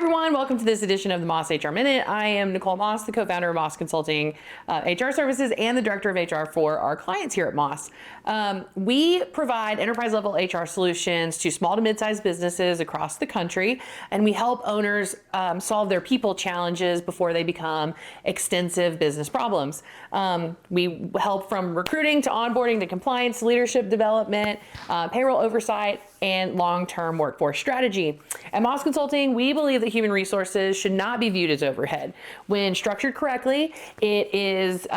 everyone, welcome to this edition of the Moss HR Minute. I am Nicole Moss, the co-founder of Moss Consulting HR Services and the director of HR for our clients here at Moss. We provide enterprise-level HR solutions to small to mid-sized businesses across the country, and we help owners solve their people challenges before they become extensive business problems. We help from recruiting to onboarding to compliance, leadership development, payroll oversight, and long-term workforce strategy. At Moss Consulting, we believe that human resources should not be viewed as overhead. When structured correctly, it is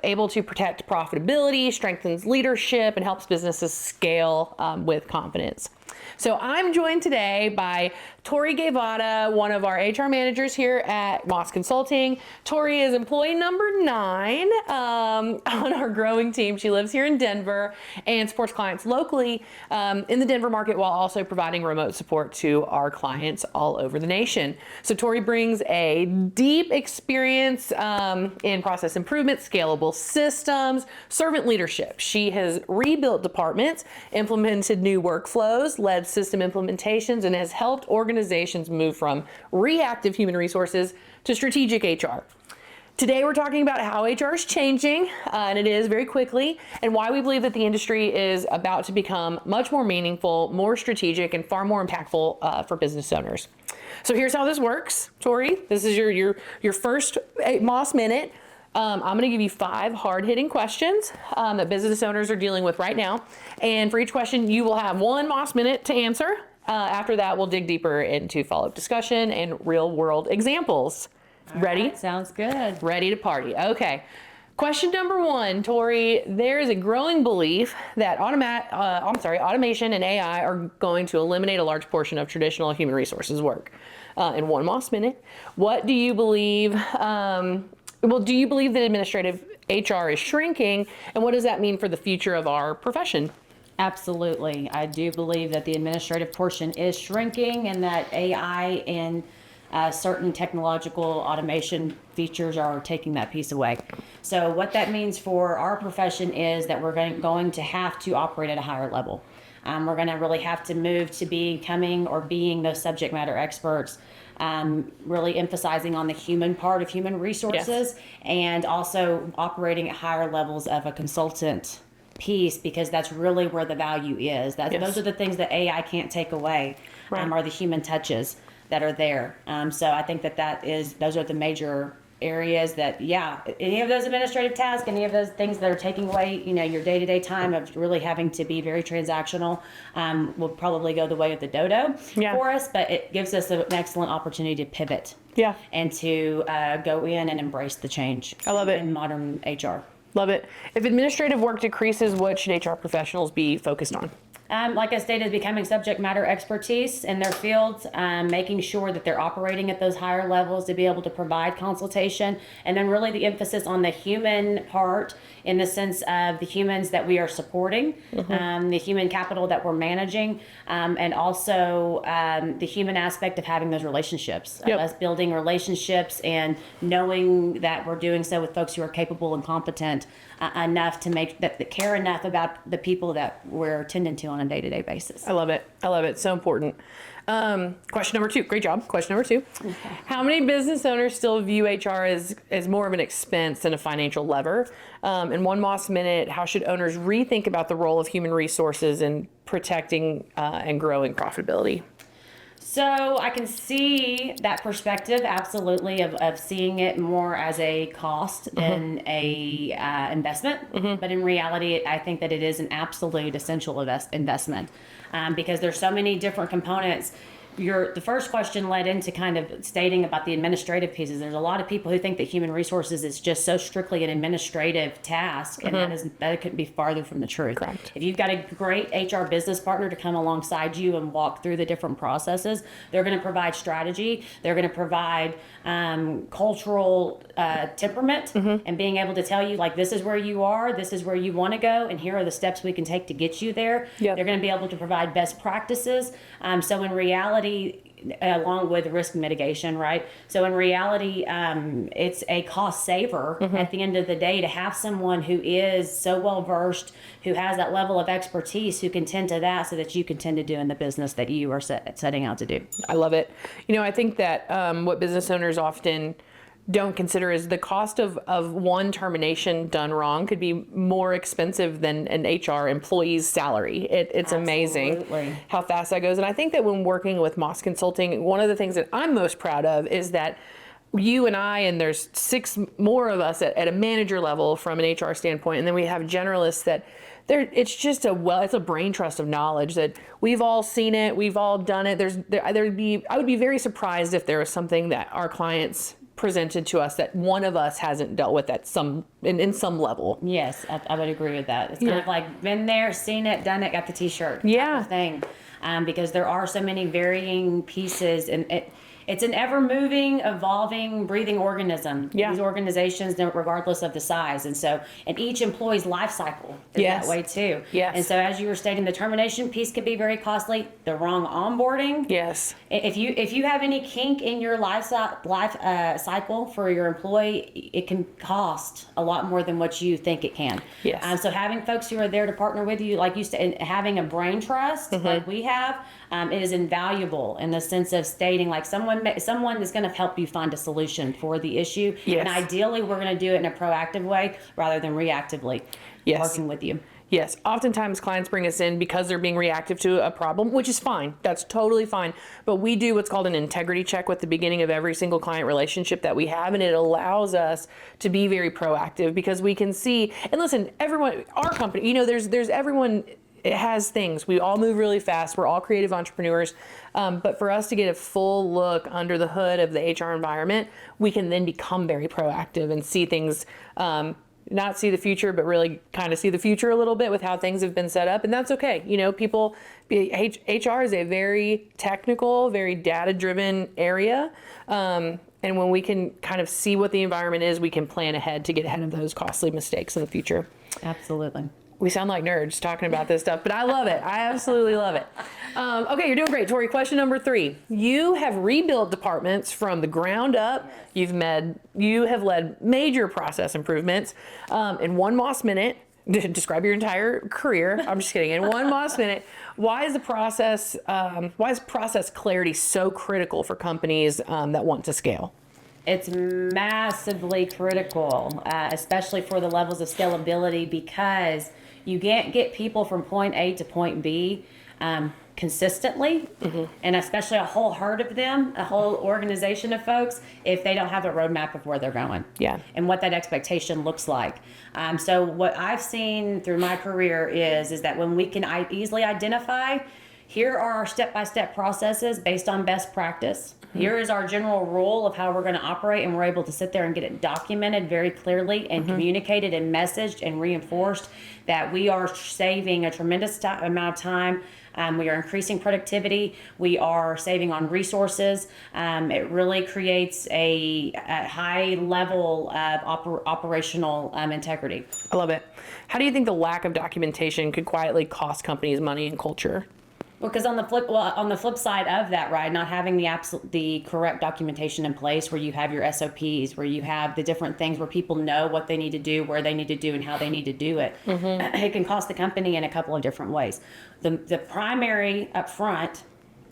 able to protect profitability, strengthens leadership, and helps businesses scale with confidence. So I'm joined today by Tori Guevara, one of our HR managers here at Moss Consulting. Tori is employee number 9 on our growing team. She lives here in Denver and supports clients locally in the Denver market while also providing remote support to our clients all over the nation. So Tori brings a deep experience in process improvement, scalable systems, servant leadership. She has rebuilt departments, implemented new workflows, led system implementations, and has helped organizations move from reactive human resources to strategic HR. Today we're talking about how HR is changing, and it is very quickly, and why we believe that the industry is about to become much more meaningful, more strategic, and far more impactful for business owners. So here's how this works, Tori. This is your first Moss Minute. I'm going to give you 5 hard-hitting questions that business owners are dealing with right now. And for each question, you will have 1 Moss Minute to answer. After that, we'll dig deeper into follow-up discussion and real-world examples. Ready? Right, sounds good. Ready to party. Okay. Question number 1, Tori. There is a growing belief that automation and AI are going to eliminate a large portion of traditional human resources work. In 1 Moss Minute, what do you believe? Do you believe that administrative HR is shrinking, and what does that mean for the future of our profession? Absolutely. I do believe that the administrative portion is shrinking and that AI and certain technological automation features are taking that piece away. So what that means for our profession is that we're going to have to operate at a higher level. We're going to really have to move to becoming or being those subject matter experts, really emphasizing on the human part of human resources, yes, and also operating at higher levels of a consultant piece, because that's really where the value is. Yes. Those are the things that AI can't take away, right, are the human touches that are there. So I think those are the major areas that, yeah, any of those administrative tasks, any of those things that are taking away, your day-to-day time of really having to be very transactional, will probably go the way of the dodo, yeah, for us, but it gives us an excellent opportunity to pivot, yeah, and to go in and embrace the change. I love it. In modern HR. Love it. If administrative work decreases, what should HR professionals be focused on? Like I stated, becoming subject matter expertise in their fields, making sure that they're operating at those higher levels to be able to provide consultation, and then really the emphasis on the human part in the sense of the humans that we are supporting, mm-hmm, the human capital that we're managing, and also the human aspect of having those relationships, yep, us building relationships and knowing that we're doing so with folks who are capable and competent enough to that care enough about the people that we're attending to on a day-to-day basis. I love it. I love it. So important. Question number 2. Great job. Question number 2. Okay. How many business owners still view HR as more of an expense than a financial lever? In 1 Moss Minute, how should owners rethink about the role of human resources in protecting and growing profitability? So I can see that perspective, absolutely, of seeing it more as a cost than a investment. Mm-hmm. But in reality, I think that it is an absolute essential investment because there's so many different components. The first question led into kind of stating about the administrative pieces. There's a lot of people who think that human resources is just so strictly an administrative task, and mm-hmm, that couldn't be farther from the truth. Correct. If you've got a great HR business partner to come alongside you and walk through the different processes, they're going to provide strategy. They're going to provide cultural temperament, mm-hmm, and being able to tell you, like, this is where you are, this is where you want to go, and here are the steps we can take to get you there. Yep. They're going to be able to provide best practices. So in reality, along with risk mitigation, right? So in reality, it's a cost saver at the end of the day to have someone who is so well versed, who has that level of expertise, who can tend to that so that you can tend to do in the business that you are setting out to do. I love it. I think that what business owners often don't consider is the cost of one termination done wrong could be more expensive than an HR employee's salary. It's amazing how fast that goes. And I think that when working with Moss Consulting, one of the things that I'm most proud of is that you and I, and there's 6 more of us at a manager level from an HR standpoint, and then we have generalists that it's just it's a brain trust of knowledge that we've all seen it, we've all done it. I would be very surprised if there was something that our clients presented to us that one of us hasn't dealt with at in some level. Yes, I would agree with that. It's kind of like been there, seen it, done it, got the T-shirt type of thing, because there are so many varying pieces, and it's an ever-moving, evolving, breathing organism. These organizations, regardless of the size, and each employee's life cycle is that way too. And so, as you were stating, the termination piece could be very costly. The wrong onboarding. If you have any kink in your life cycle for your employee, it can cost a lot more than what you think it can. So having folks who are there to partner with you, like you said, and having a brain trust like we have, is invaluable in the sense of stating like someone is going to help you find a solution for the issue. And ideally, we're going to do it in a proactive way rather than reactively working with you. Oftentimes clients bring us in because they're being reactive to a problem, which is fine. That's totally fine. But we do what's called an integrity check with the beginning of every single client relationship that we have. And it allows us to be very proactive because we can see, and listen, everyone, our company, there's everyone, it has things. We all move really fast. We're all creative entrepreneurs. But for us to get a full look under the hood of the HR environment, we can then become very proactive and see things, not see the future, but really kind of see the future a little bit with how things have been set up. And that's okay. HR is a very technical, very data-driven area. And when we can kind of see what the environment is, we can plan ahead to get ahead of those costly mistakes in the future. Absolutely. We sound like nerds talking about this stuff, but I love it. I absolutely love it. Okay, you're doing great, Tori. Question number 3. You have rebuilt departments from the ground up. You have led major process improvements in 1 Moss minute. Describe your entire career. I'm just kidding. In 1 Moss minute, why is process clarity so critical for companies that want to scale? It's massively critical, especially for the levels of scalability, because you can't get people from point A to point B consistently, and especially a whole herd of them, a whole organization of folks, if they don't have a roadmap of where they're going and what that expectation looks like. So what I've seen through my career is that when we can easily identify, here are our step-by-step processes based on best practice. Here is our general rule of how we're going to operate, and we're able to sit there and get it documented very clearly and communicated and messaged and reinforced that we are saving a tremendous amount of time. We are increasing productivity. We are saving on resources. It really creates a high level of operational integrity. I love it. How do you think the lack of documentation could quietly cost companies money and culture? Well, because on the flip side of that, right, not having the correct documentation in place, where you have your SOPs, where you have the different things where people know what they need to do, where they need to do, and how they need to do it, it can cost the company in a couple of different ways. The primary up front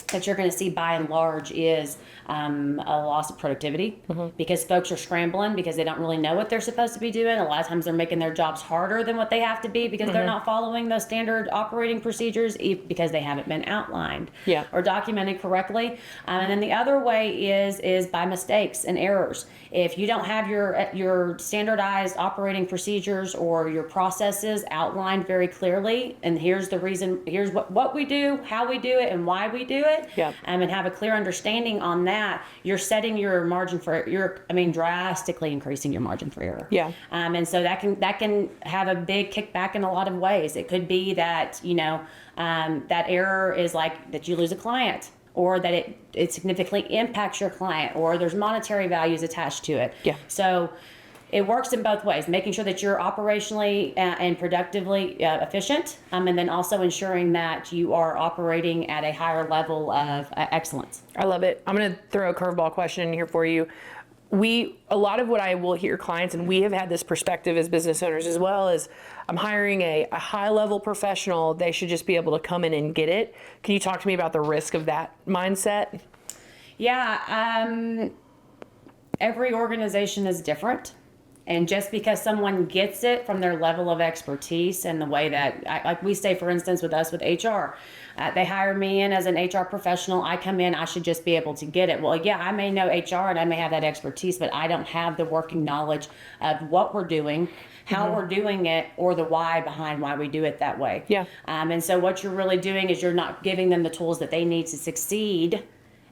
that you're going to see by and large is a loss of productivity, because folks are scrambling because they don't really know what they're supposed to be doing. A lot of times they're making their jobs harder than what they have to be because they're not following those standard operating procedures because they haven't been outlined or documented correctly. And then the other way is by mistakes and errors. If you don't have your standardized operating procedures or your processes outlined very clearly, and here's the reason, here's what we do, how we do it, and why we do it, and have a clear understanding on that, you're setting your margin for drastically increasing your margin for error. And so that can have a big kickback in a lot of ways. It could be that that error is like that you lose a client, or that it significantly impacts your client, or there's monetary values attached to it. So it works in both ways, making sure that you're operationally and productively efficient, and then also ensuring that you are operating at a higher level of excellence. I love it. I'm going to throw a curveball question in here for you. A lot of what I will hear clients, and we have had this perspective as business owners as well, is I'm hiring a high level professional. They should just be able to come in and get it. Can you talk to me about the risk of that mindset? Yeah. Every organization is different. And just because someone gets it from their level of expertise and the way that, like we say, for instance, with us with HR, they hire me in as an HR professional. I come in, I should just be able to get it. Well, yeah, I may know HR and I may have that expertise, but I don't have the working knowledge of what we're doing, how we're doing it, or the why behind why we do it that way. Yeah. And so what you're really doing is you're not giving them the tools that they need to succeed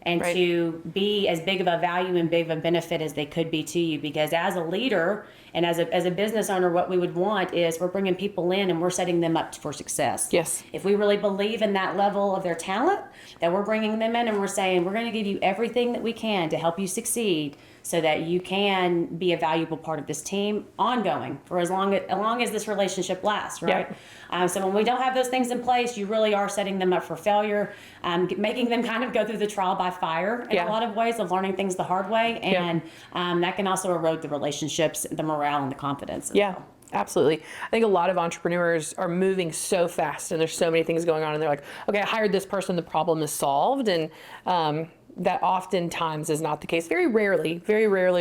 and Right. to be as big of a value and big of a benefit as they could be to you. Because as a leader and as a business owner, what we would want is we're bringing people in and we're setting them up for success. Yes. If we really believe in that level of their talent, that we're bringing them in and we're saying we're going to give you everything that we can to help you succeed so that you can be a valuable part of this team ongoing for as long as this relationship lasts, right? Yep. So when we don't have those things in place, you really are setting them up for failure, making them kind of go through the trial by fire in Yeah. a lot of ways of learning things the hard way. And that can also erode the relationships, the morale, and the confidence. Yeah, absolutely. I think a lot of entrepreneurs are moving so fast and there's so many things going on and they're like, okay, I hired this person, the problem is solved. And that oftentimes is not the case. Very rarely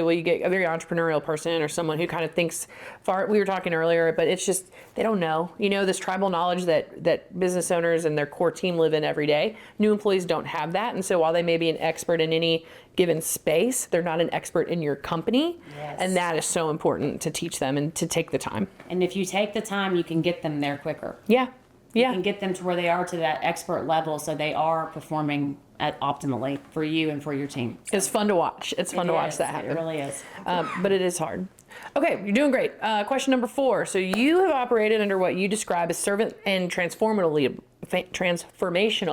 will you get a very entrepreneurial person or someone who kind of thinks far. We were talking earlier, but it's just, they don't know, this tribal knowledge that business owners and their core team live in every day. New employees don't have that. And so while they may be an expert in any given space, they're not an expert in your company. Yes. And that is so important to teach them and to take the time. And if you take the time, you can get them there quicker. Yeah. You Yeah. can get them to where they are to that expert level so they are performing optimally for you and for your team. It's fun to watch. It's fun to watch that happen. It really is. But it is hard. Okay, you're doing great. Question number 4. So you have operated under what you describe as servant and transformational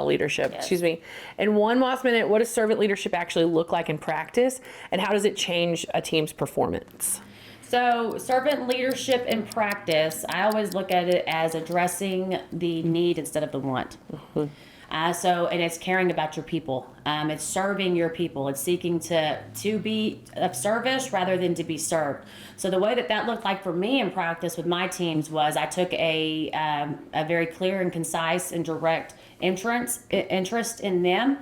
leadership. Yes. Excuse me. In one Moss minute, what does servant leadership actually look like in practice, and how does it change a team's performance? So servant leadership in practice, I always look at it as addressing the need instead of the want. And it's caring about your people. It's serving your people. It's seeking to be of service rather than to be served. So the way that looked like for me in practice with my teams was I took a very clear and concise and direct interest in them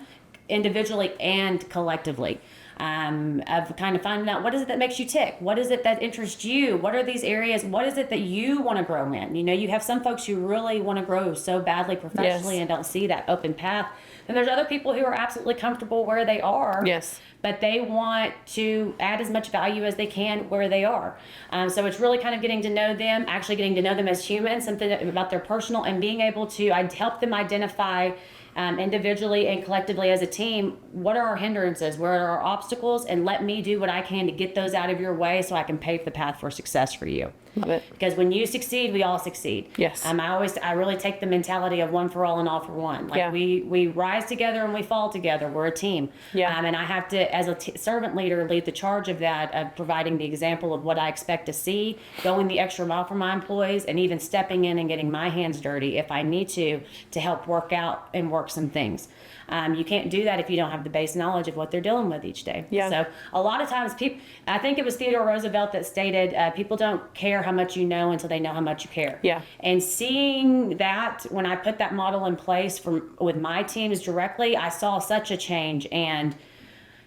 individually and collectively. Of kind of finding out what is it that makes you tick? What is it that interests you? What are these areas? What is it that you want to grow in? You have some folks who really want to grow so badly professionally and don't see that open path. And there's other people who are absolutely comfortable where they are. Yes. But they want to add as much value as they can where they are. So it's really kind of getting to know them, actually getting to know them as humans, something about their personal, and being able to help them identify individually and collectively as a team, what are our hindrances, where are our obstacles, and let me do what I can to get those out of your way so I can pave the path for success for you. Love it. Because when you succeed, we all succeed. Yes. I really take the mentality of one for all and all for one. Like we rise together and we fall together. We're a team. Yeah. And I have to, as a servant leader, lead the charge of that, of providing the example of what I expect to see, going the extra mile for my employees, and even stepping in and getting my hands dirty if I need to help work out and work some things. You can't do that if you don't have the base knowledge of what they're dealing with each day. Yeah. So a lot of times I think it was Theodore Roosevelt that stated, people don't care how much you know until they know how much you care. Yeah. And seeing that, when I put that model in place with my teams directly, I saw such a change and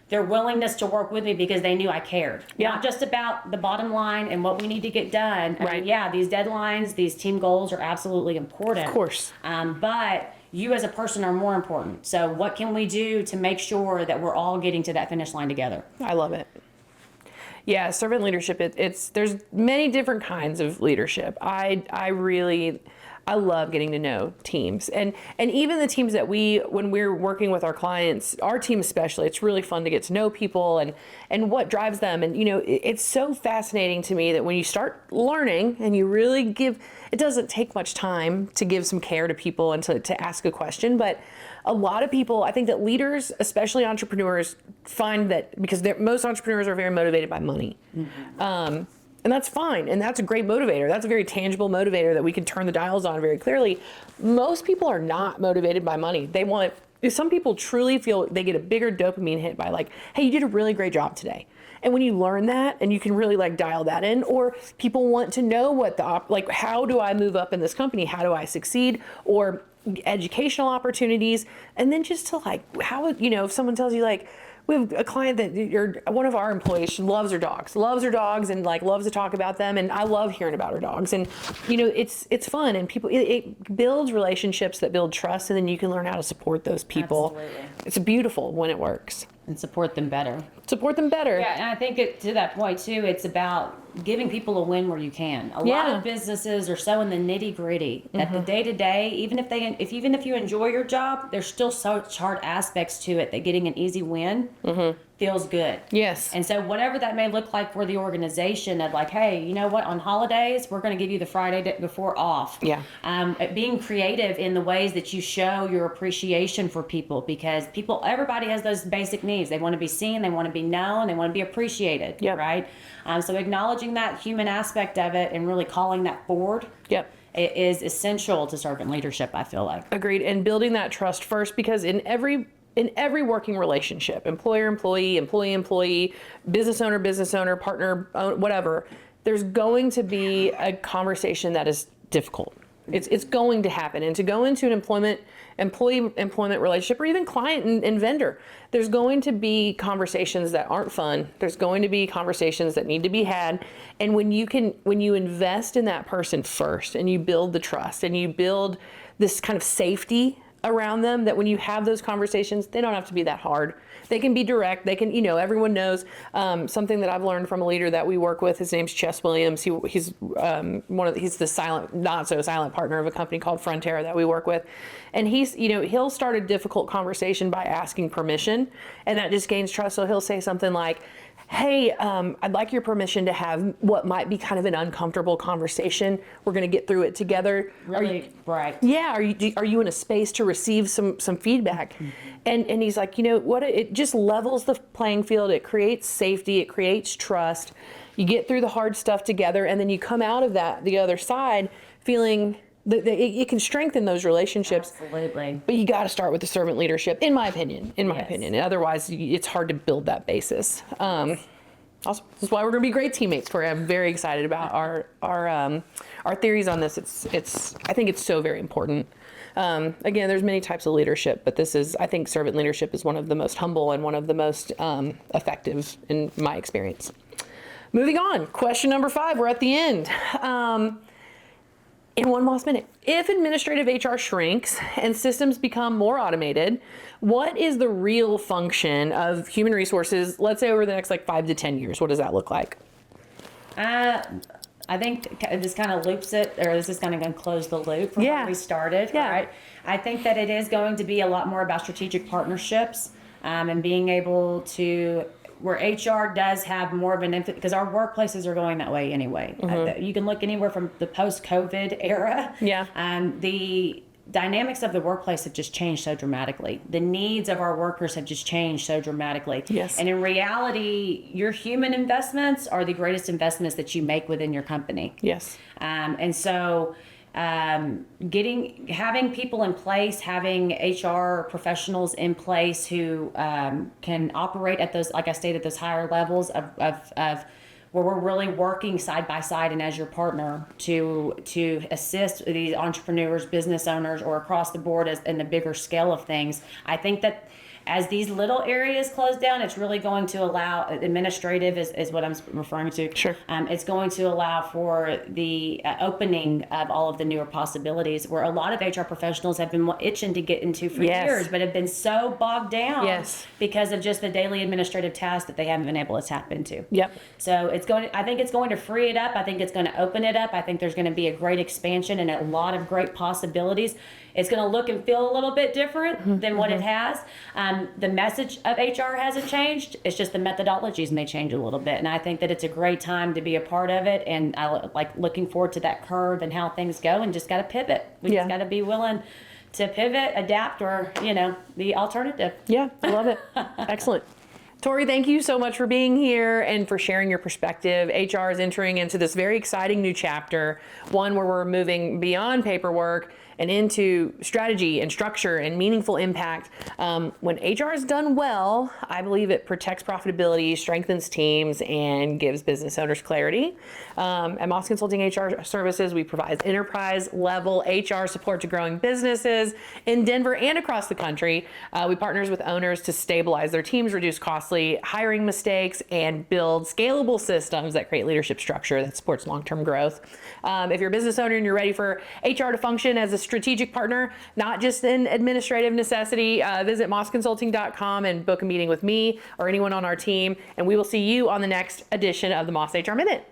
their willingness to work with me because they knew I cared. Yeah. Not just about the bottom line and what we need to get done. I mean, these deadlines, these team goals are absolutely important. Of course. But you as a person are more important. So what can we do to make sure that we're all getting to that finish line together? I love it. Yeah, servant leadership, there's many different kinds of leadership. I love getting to know teams, and even the teams that when we're working with our clients, our team especially, it's really fun to get to know people and what drives them. And it's so fascinating to me that when you start learning and you really it doesn't take much time to give some care to people and to ask a question, but a lot of people, I think that leaders, especially entrepreneurs, find that because most entrepreneurs are very motivated by money. And that's fine. And that's a great motivator. That's a very tangible motivator that we can turn the dials on very clearly. Most people are not motivated by money. Some people truly feel they get a bigger dopamine hit by like, hey, you did a really great job today. And when you learn that and you can really like dial that in, or people want to know what how do I move up in this company? How do I succeed? Or educational opportunities. And then just to like, if someone tells you like, we have a client that one of our employees, she loves her dogs and like loves to talk about them. And I love hearing about her dogs. And, it's fun, and it builds relationships that build trust. And then you can learn how to support those people. Absolutely. It's beautiful when it works. And support them better. Yeah, and I think to that point too, it's about giving people a win where you can. A lot of businesses are so in the nitty gritty at the day to day. Even if you enjoy your job, there's still such hard aspects to it that getting an easy win feels good. Yes. And so whatever that may look like for the organization, of like, hey, you know what? On holidays, we're going to give you the Friday before off. Yeah. Being creative in the ways that you show your appreciation for people, because everybody has those basic needs. They want to be seen, they want to be known, they want to be appreciated. Yep. Right. So acknowledging that human aspect of it and really calling that forward. Yep. It is essential to servant leadership, I feel like. Agreed. And building that trust first, because in every working relationship, employer-employee, employee-employee, business owner, partner, whatever, there's going to be a conversation that is difficult. It's going to happen. And to go into an employee-employment relationship, or even client and vendor, there's going to be conversations that aren't fun. There's going to be conversations that need to be had. And when you invest in that person first, and you build the trust, and you build this kind of safety around them, that when you have those conversations, they don't have to be that hard. They can be direct. They can, everyone knows. Something that I've learned from a leader that we work with, his name's Chess Williams. He's the not so silent partner of a company called Frontera that we work with. And he'll start a difficult conversation by asking permission, and that just gains trust. So he'll say something like, hey, I'd like your permission to have what might be kind of an uncomfortable conversation. We're going to get through it together. Really bright. Yeah. Are you in a space to receive some feedback? And he's like, what? It just levels the playing field. It creates safety. It creates trust. You get through the hard stuff together, and then you come out of the other side feeling that it can strengthen those relationships. Absolutely. But you got to start with the servant leadership, in my opinion. Otherwise, it's hard to build that basis. Also, that's why we're going to be great teammates, Tori. I'm very excited about our theories on this. I think it's so very important. Again, there's many types of leadership, but I think servant leadership is one of the most humble and one of the most effective in my experience. Moving on, question number 5. We're at the end. In one last minute, if administrative HR shrinks and systems become more automated, what is the real function of human resources, let's say over the next 5 to 10 years? What does that look like? I think this kind of loops it, or this is kind of going to close the loop from where we started. Yeah. Right? I think that it is going to be a lot more about strategic partnerships and being able to, where HR does have more of an influence, because our workplaces are going that way anyway. You can look anywhere from the post-COVID era. Yeah. The dynamics of the workplace have just changed so dramatically. The needs of our workers have just changed so dramatically. Yes. And in reality, your human investments are the greatest investments that you make within your company. Yes. And so having people in place, having HR professionals in place who can operate at those, like I stated, those higher levels of where we're really working side by side and as your partner to assist these entrepreneurs, business owners, or across the board in the bigger scale of things. I think that as these little areas close down, it's really going to allow, administrative is what I'm referring to. Sure. It's going to allow for the opening of all of the newer possibilities, where a lot of HR professionals have been itching to get into for years, but have been so bogged down because of just the daily administrative tasks that they haven't been able to tap into. Yep. So I think it's going to free it up. I think it's going to open it up. I think there's going to be a great expansion and a lot of great possibilities. It's going to look and feel a little bit different than what it has. The message of HR hasn't changed. It's just the methodologies may change a little bit. And I think that it's a great time to be a part of it. And I looking forward to that curve and how things go, and just got to pivot. We just got to be willing to pivot, adapt, or, the alternative. Yeah, I love it. Excellent. Tori, thank you so much for being here and for sharing your perspective. HR is entering into this very exciting new chapter, one where we're moving beyond paperwork and into strategy and structure and meaningful impact. When HR is done well, I believe it protects profitability, strengthens teams, and gives business owners clarity. At Moss Consulting HR Services, we provide enterprise level HR support to growing businesses in Denver and across the country. We partners with owners to stabilize their teams, reduce costly hiring mistakes, and build scalable systems that create leadership structure that supports long-term growth. If you're a business owner and you're ready for HR to function as a strategic partner, not just an administrative necessity, visit mossconsulting.com and book a meeting with me or anyone on our team, and we will see you on the next edition of the Moss HR Minute.